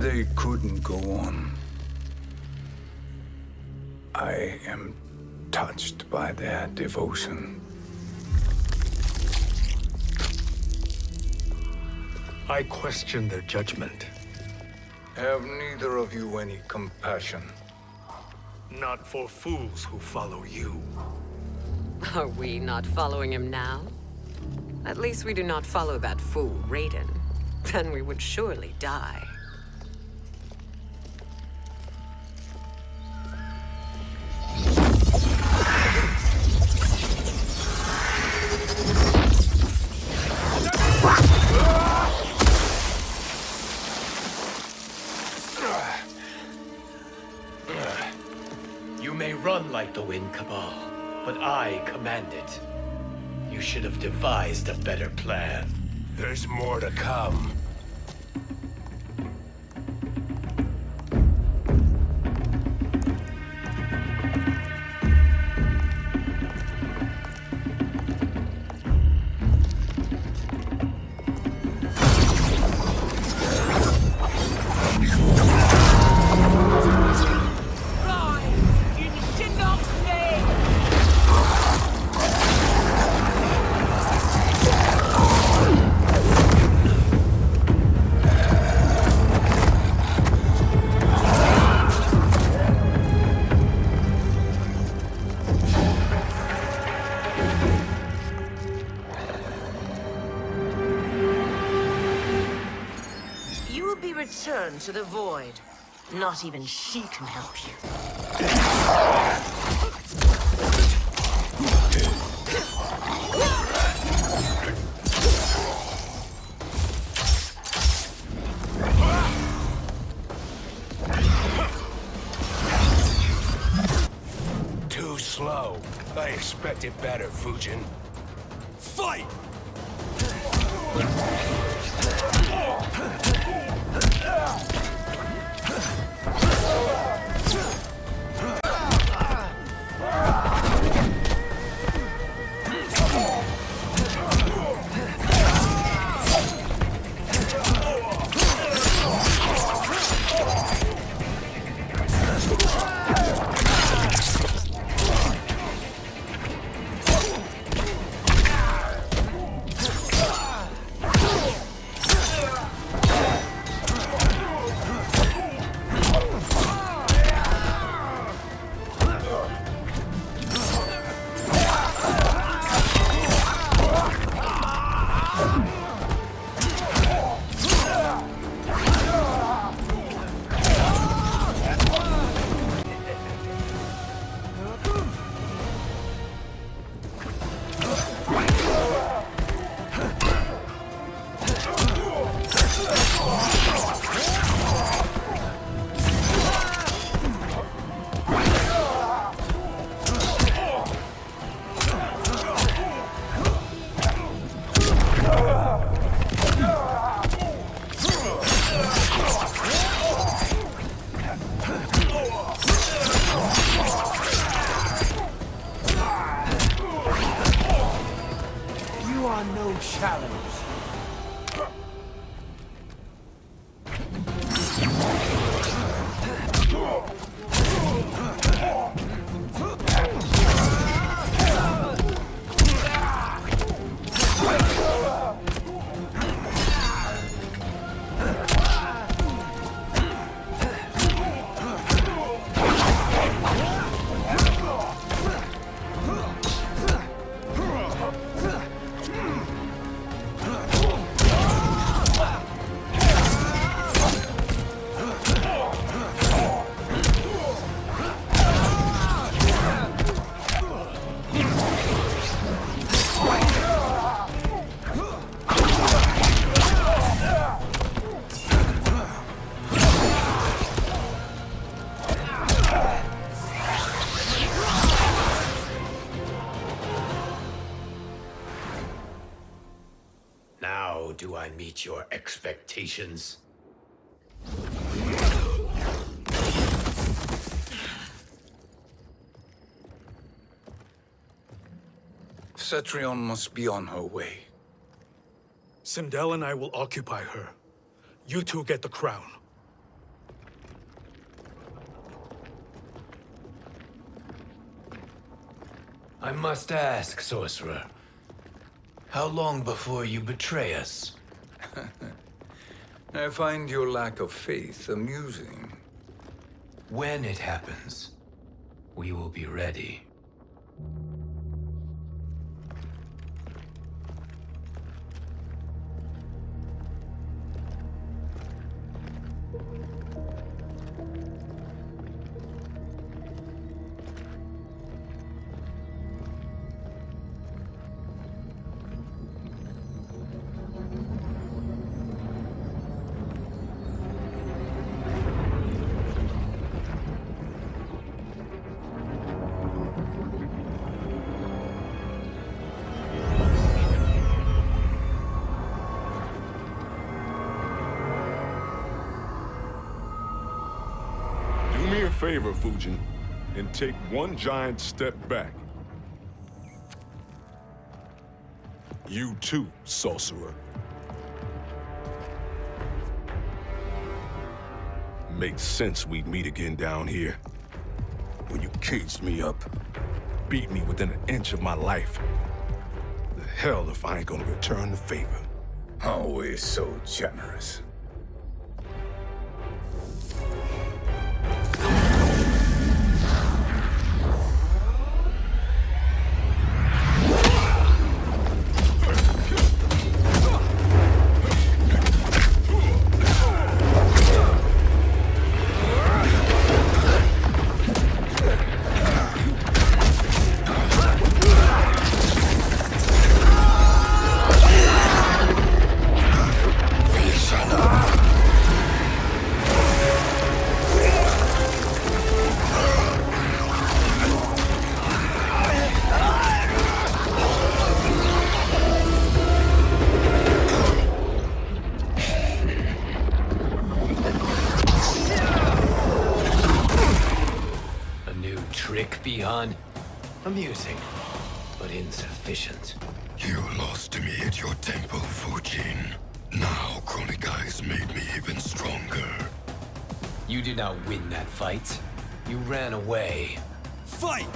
They couldn't go on. I am touched by their devotion. I question their judgment. Have neither of you any compassion? Not for fools who follow you. Are we not following him now? At least we do not follow that fool, Raiden. Then we would surely die. You may run like the wind, Cabal, but I command it. You should have devised a better plan. There's more to come. Return to the void. Not even she can help you. Too slow. I expected better, Fujin. Fight! No challenge. Now do I meet your expectations? Cetrion must be on her way. Sindel and I will occupy her. You two get the crown. I must ask, sorcerer. How long before you betray us? I find your lack of faith amusing. When it happens, we will be ready. Do me a favor, Fujin, and take one giant step back. You too, sorcerer. Makes sense we'd meet again down here. When you caged me up, beat me within an inch of my life. The hell if I ain't gonna return the favor. Always so generous. Beyond amusing, but insufficient. You lost to me at your temple, Fujin. Now Chronic Eyes made me even stronger. You did not win that fight. You ran away. Fight!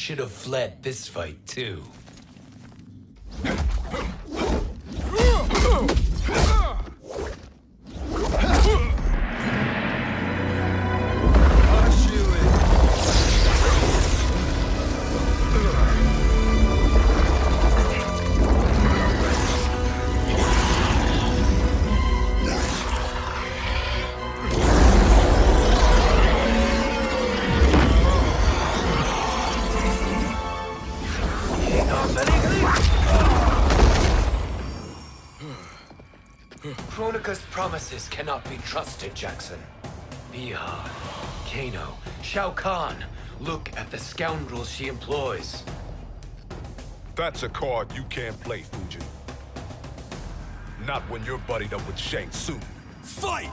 should have fled this fight, too. Kronika's promises cannot be trusted, Jackson. Bihar, Kano, Shao Kahn. Look at the scoundrels she employs. That's a card you can't play, Fujin. Not when you're buddied up with Shang Tsung. Fight!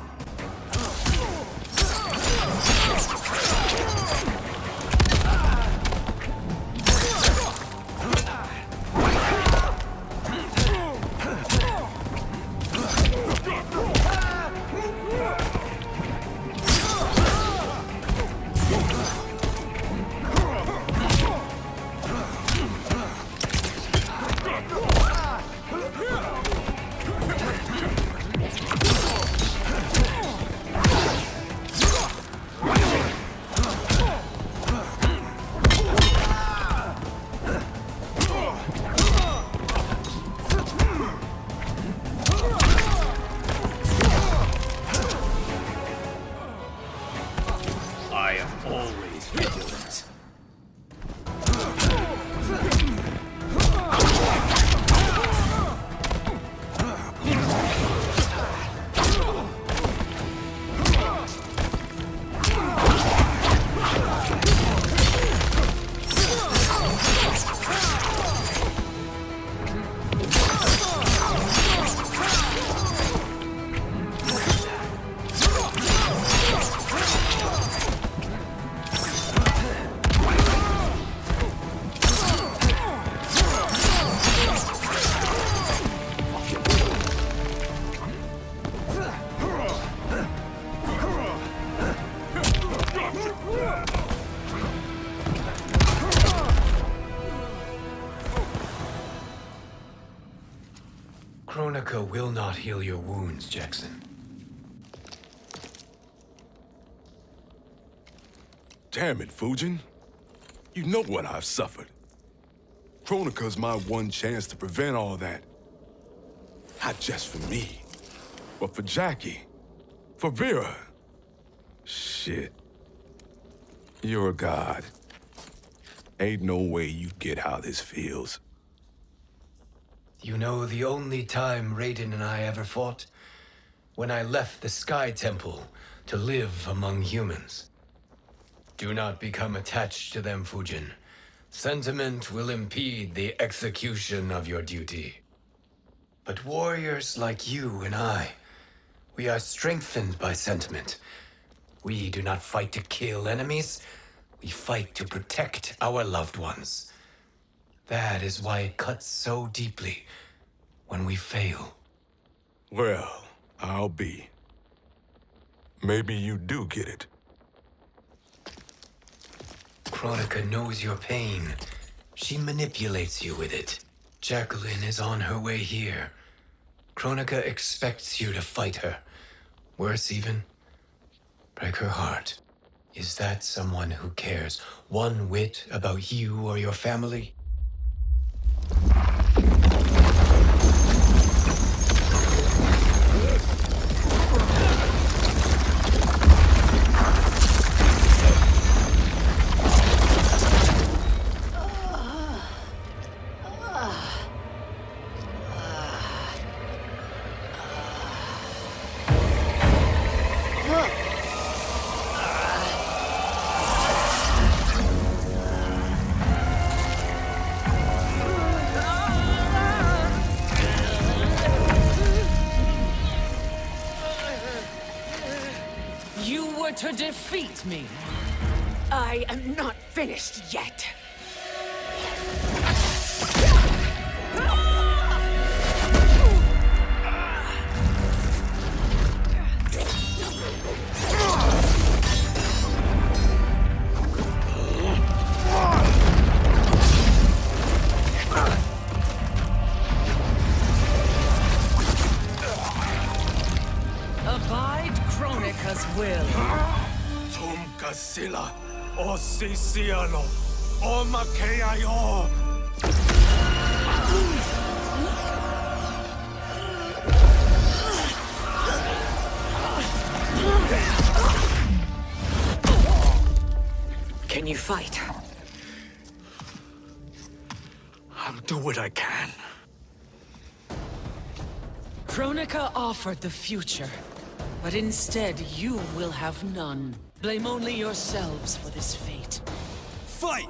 I am always vigilant. Kronika will not heal your wounds, Jackson. Damn it, Fujin. You know what I've suffered. Kronika's my one chance to prevent all that. Not just for me, but for Jackie, for Vera. Shit. You're a god. Ain't no way you get how this feels. You know the only time Raiden and I ever fought? When I left the Sky Temple to live among humans. Do not become attached to them, Fujin. Sentiment will impede the execution of your duty. But warriors like you and I, we are strengthened by sentiment. We do not fight to kill enemies. We fight to protect our loved ones. That is why it cuts so deeply when we fail. Well, I'll be. Maybe you do get it. Kronika knows your pain. She manipulates you with it. Jacqueline is on her way here. Kronika expects you to fight her. Worse even, break her heart. Is that someone who cares one whit about you or your family? To defeat me. I am not finished yet. Kronika's will. Tum kasila, o sisialo, o makeayo. Can you fight? I'll do what I can. Kronika offered the future, but instead you will have none. Blame only yourselves for this fate. Fight!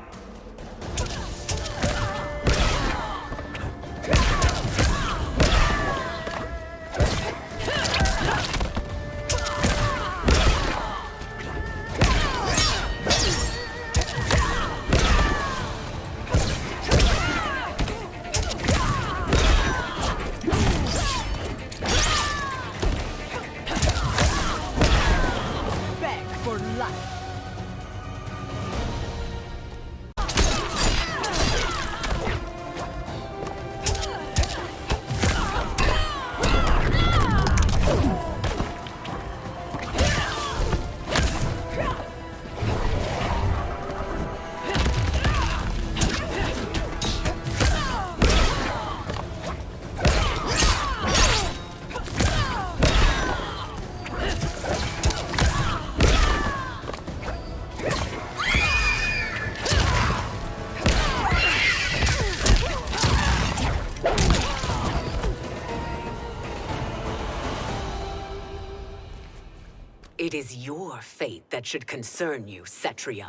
Beg for life. It is your fate that should concern you, Cetrion.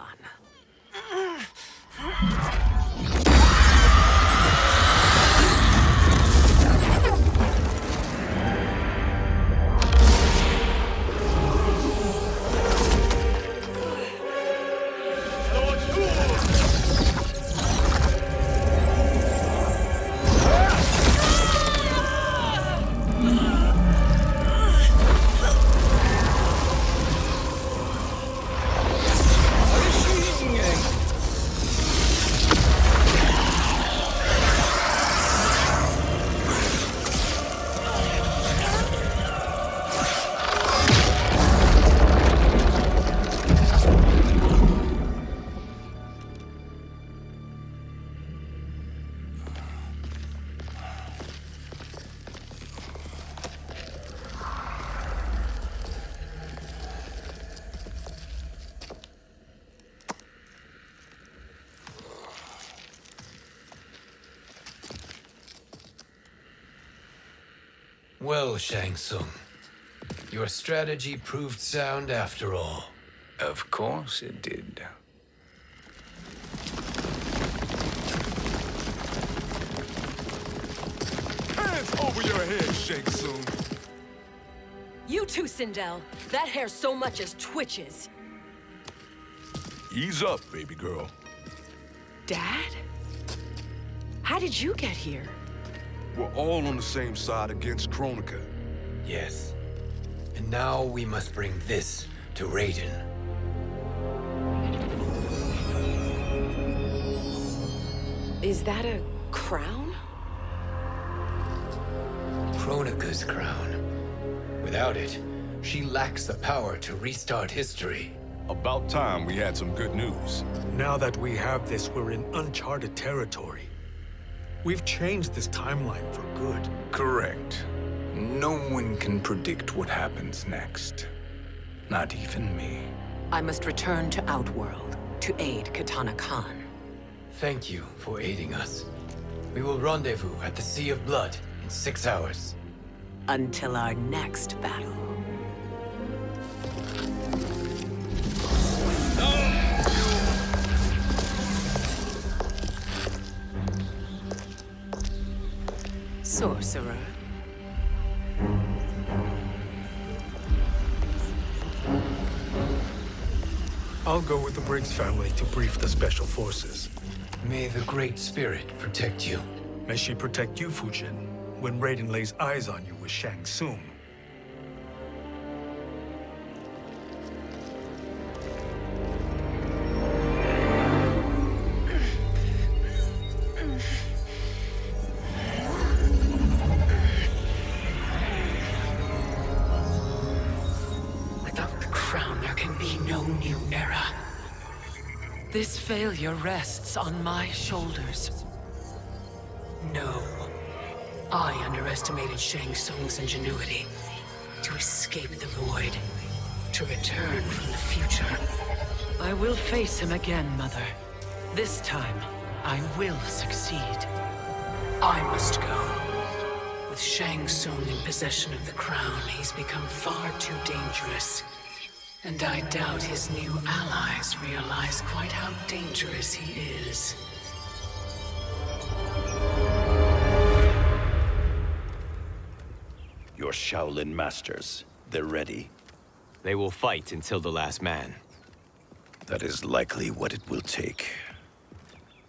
Well, Shang Tsung, your strategy proved sound after all. Of course it did. Hands over your head, Shang Tsung. You too, Sindel. That hair so much as twitches. Ease up, baby girl. Dad? How did you get here? We're all on the same side against Kronika. Yes. And now we must bring this to Raiden. Is that a crown? Kronika's crown. Without it, she lacks the power to restart history. About time we had some good news. Now that we have this, we're in uncharted territory. We've changed this timeline for good. Correct. No one can predict what happens next. Not even me. I must return to Outworld to aid Katana Khan. Thank you for aiding us. We will rendezvous at the Sea of Blood in 6 hours. Until our next battle. Sorcerer. I'll go with the Briggs family to brief the Special Forces. May the Great Spirit protect you. May she protect you, Fujin, when Raiden lays eyes on you with Shang Tsung. Without no new era. This failure rests on my shoulders. No. I underestimated Shang Tsung's ingenuity. To escape the void. To return from the future. I will face him again, Mother. This time, I will succeed. I must go. With Shang Tsung in possession of the crown, he's become far too dangerous. And I doubt his new allies realize quite how dangerous he is. Your Shaolin masters, they're ready. They will fight until the last man. That is likely what it will take.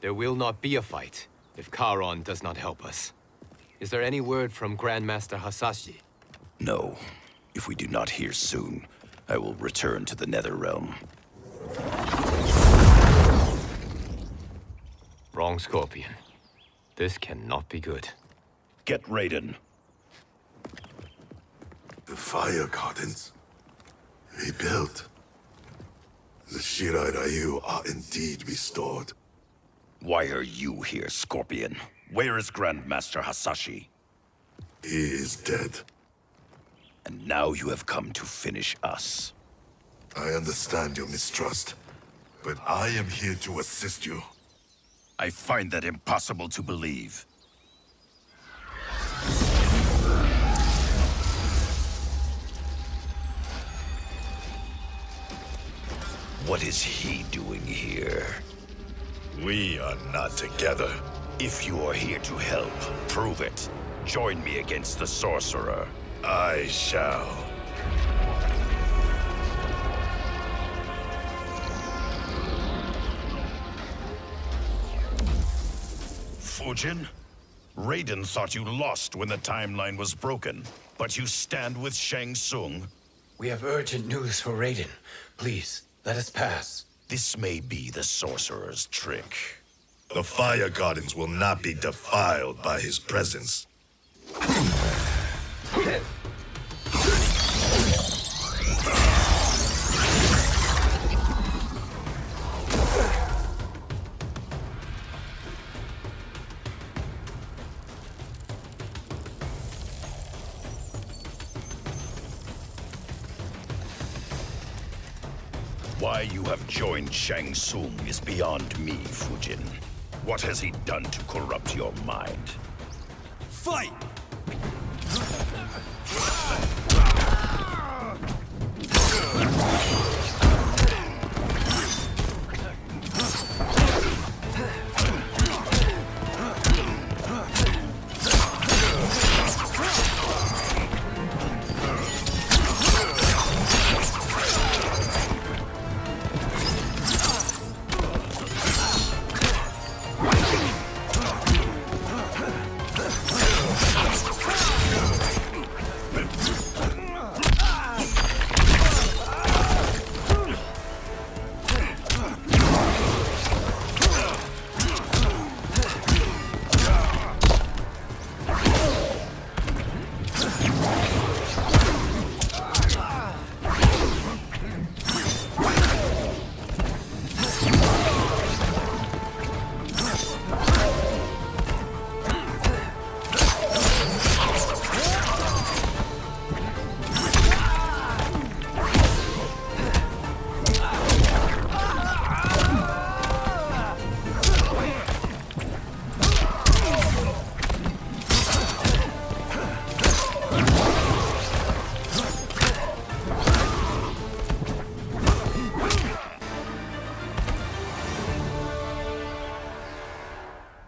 There will not be a fight if Charon does not help us. Is there any word from Grandmaster Hasashi? No. If we do not hear soon, I will return to the Netherrealm. Wrong, Scorpion. This cannot be good. Get Raiden. The fire gardens. Rebuilt. The Shirai Ryu are indeed restored. Why are you here, Scorpion? Where is Grandmaster Hasashi? He is dead. And now you have come to finish us. I understand your mistrust, but I am here to assist you. I find that impossible to believe. What is he doing here? We are not together. If you are here to help, prove it. Join me against the sorcerer. I shall. Fujin? Raiden thought you lost when the timeline was broken, but you stand with Shang Tsung. We have urgent news for Raiden. Please, let us pass. This may be the sorcerer's trick. The fire gardens will not be defiled by his presence. Why you have joined Shang Tsung is beyond me, Fujin. What has he done to corrupt your mind? Fight!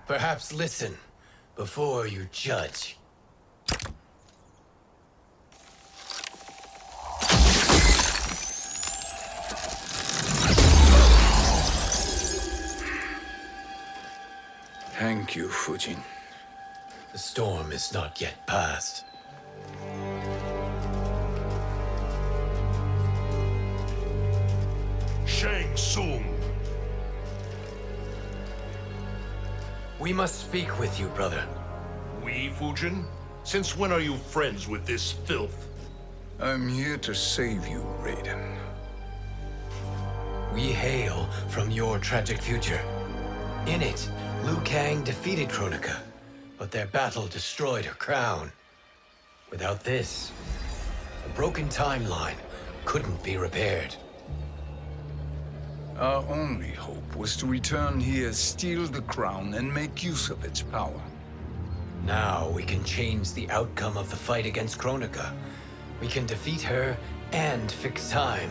Perhaps listen before you judge. Thank you, Fujin. The storm is not yet past. Shang Tsung! We must speak with you, brother. We, Fujin? Since when are you friends with this filth? I'm here to save you, Raiden. We hail from your tragic future. In it, Liu Kang defeated Kronika, but their battle destroyed her crown. Without this, the broken timeline couldn't be repaired. Our only hope was to return here, steal the crown, and make use of its power. Now we can change the outcome of the fight against Kronika. We can defeat her and fix time.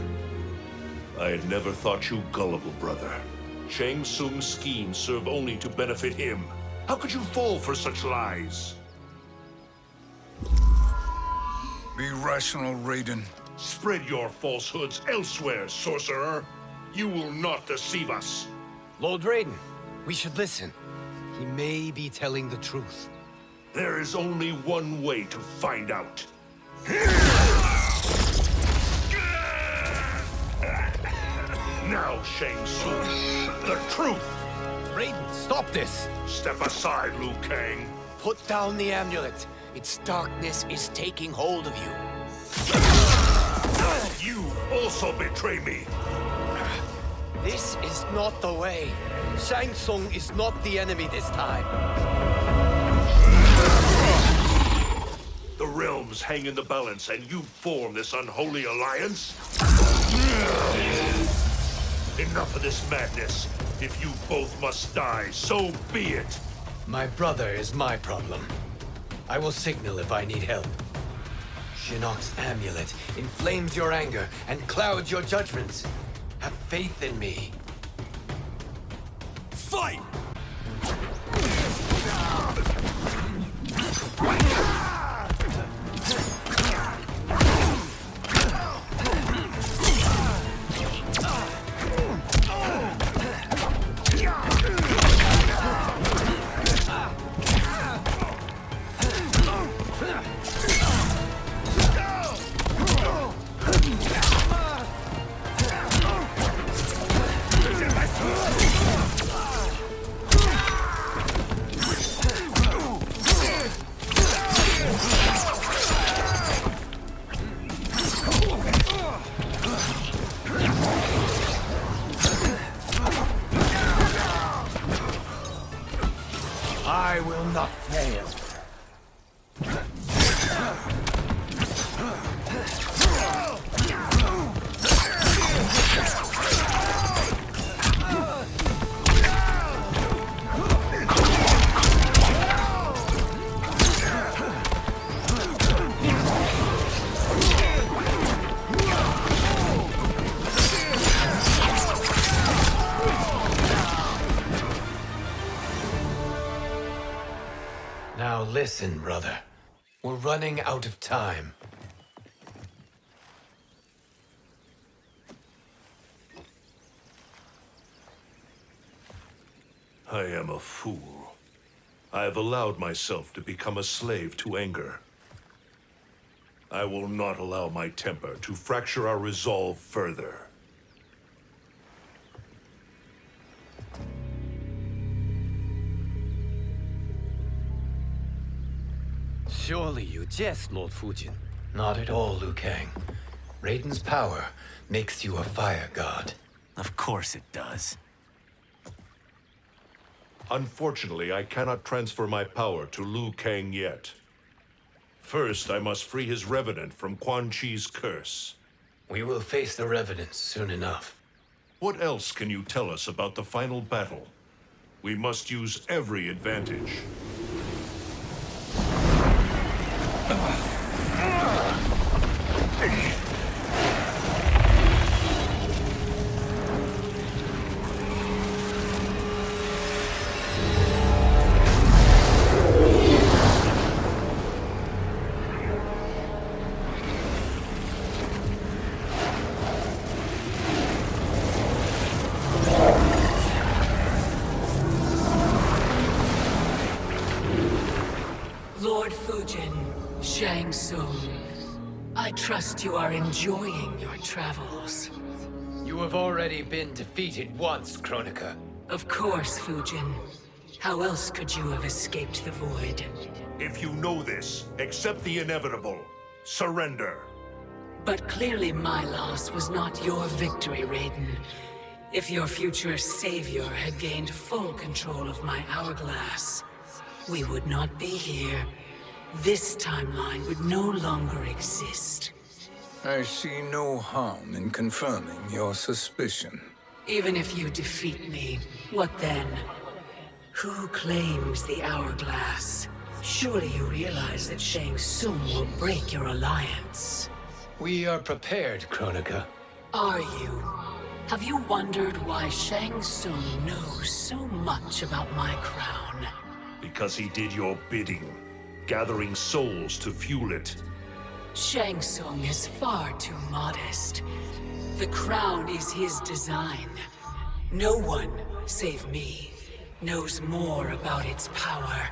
I had never thought you gullible, brother. Shang Tsung's schemes serve only to benefit him. How could you fall for such lies? Be rational, Raiden. Spread your falsehoods elsewhere, sorcerer. You will not deceive us. Lord Raiden, we should listen. He may be telling the truth. There is only one way to find out. Now, Shang Tsung, the truth! Raiden, stop this! Step aside, Liu Kang. Put down the amulet. Its darkness is taking hold of you. You also betray me. This is not the way. Shang Tsung is not the enemy this time. The realms hang in the balance, and you form this unholy alliance? Enough of this madness. If you both must die, so be it. My brother is my problem. I will signal if I need help. Shinnok's amulet inflames your anger and clouds your judgments. Have faith in me. Fight! I will not fail. Now listen, brother. We're running out of time. I am a fool. I have allowed myself to become a slave to anger. I will not allow my temper to fracture our resolve further. Surely you jest, Lord Fujin. Not at all, Liu Kang. Raiden's power makes you a fire god. Of course it does. Unfortunately, I cannot transfer my power to Liu Kang yet. First, I must free his revenant from Quan Chi's curse. We will face the Revenants soon enough. What else can you tell us about the final battle? We must use every advantage. Lord Fujin, Shang Tsung, I trust you are enjoying your travels. You have already been defeated once, Kronika. Of course, Fujin. How else could you have escaped the void? If you know this, accept the inevitable. Surrender. But clearly my loss was not your victory, Raiden. If your future savior had gained full control of my hourglass, we would not be here. This timeline would no longer exist. I see no harm in confirming your suspicion. Even if you defeat me, what then? Who claims the hourglass? Surely you realize that Shang Tsung will break your alliance. We are prepared, Kronika. Are you? Have you wondered why Shang Tsung knows so much about my crown? Because he did your bidding, gathering souls to fuel it. Shang Tsung is far too modest. The crown is his design. No one, save me, knows more about its power.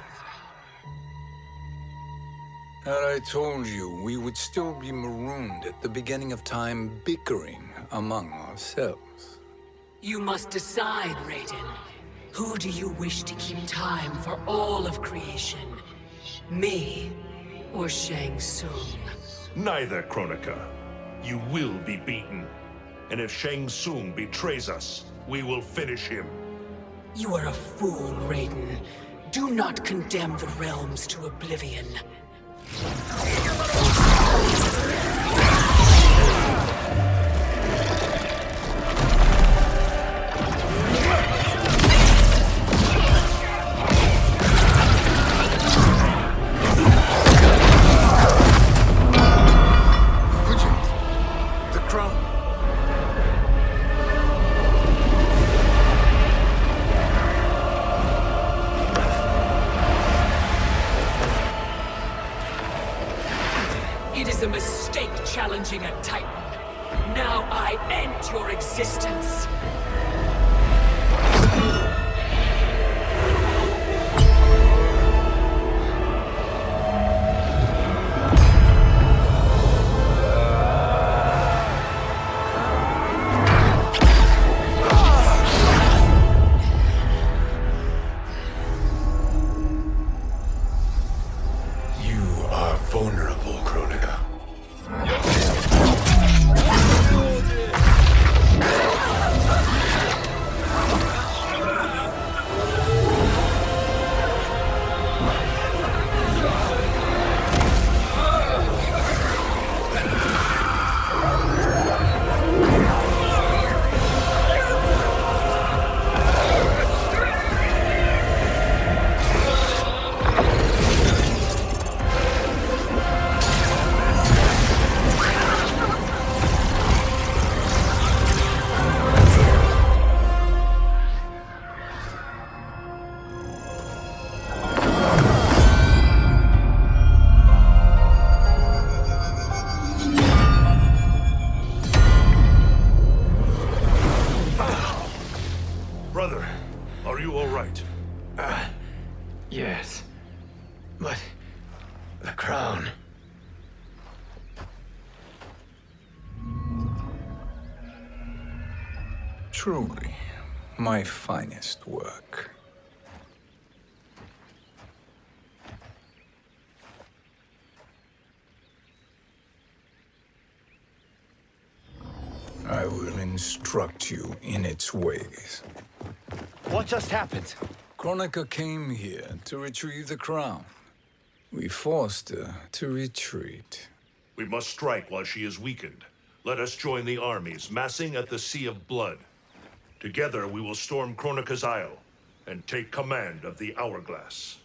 Had I told you, we would still be marooned at the beginning of time, bickering among ourselves. You must decide, Raiden. Who do you wish to keep time for all of creation? Me or Shang Tsung? Neither, Kronika. You will be beaten. And if Shang Tsung betrays us, we will finish him. You are a fool, Raiden. Do not condemn the realms to oblivion. Fujin, the crown. It is a mistake challenging a Titan. Now I end your existence. You are vulnerable, Kronika. Brother, are you all right? Yes. But... the crown... Truly, my finest work. I will instruct you in its ways. What just happened? Kronika came here to retrieve the crown. We forced her to retreat. We must strike while she is weakened. Let us join the armies, massing at the Sea of Blood. Together we will storm Kronika's Isle and take command of the Hourglass.